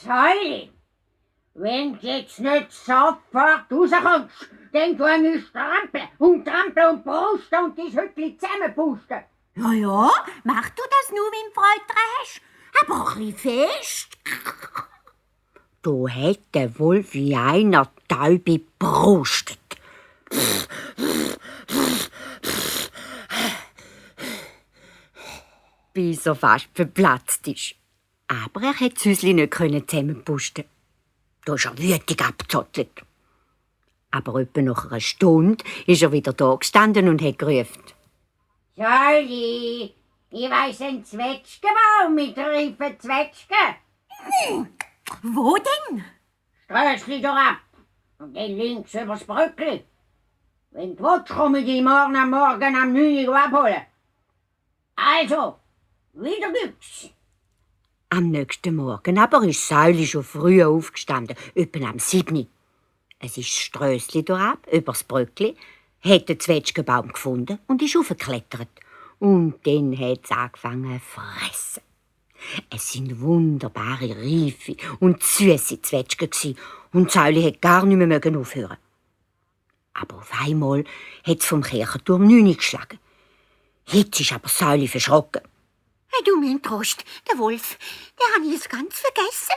Säuli, wenn du jetzt nicht sofort rauskommst, dann tu ich trampeln und brusten und dein Hütchen zusammenpusten. Ja, mach du das nur, wenn du Freude dran hast. Aber ein bisschen fest. Da hat der Wolf wie einer Taube brustet. Bis er fast verplatzt ist. Aber er konnte das Häuschen nicht zusammenpusten. Da ist er wütig abgezottelt. Aber etwa nach einer Stunde ist er wieder da gestanden und hat gerufen. Säuli, ich weiss einen Zwetschgenbaum mit reifen Zwetschgen. Wo denn? Strössli doch ab und dann links übers Brückli. Wenn du willst, komme ich dich morgen am 9 Uhr abholen. Also, wieder Glücks. Am nächsten Morgen aber ist Säuli schon früh aufgestanden, etwa am 7 Uhr. Es ist das Strössli ab, übers Brückli, hat den Zwetschgenbaum gefunden und ist aufgeklettert. Und dann hat es angefangen zu fressen. Es sind wunderbare, reife und süße Zwetschgen und Säuli hat gar nicht mehr aufhören. Aber auf einmal hat es vom Kirchenturm 9 geschlagen. Jetzt ist aber Säuli verschrocken. Hey, du, mein Trost, der Wolf, der hat ich jetzt ganz vergessen.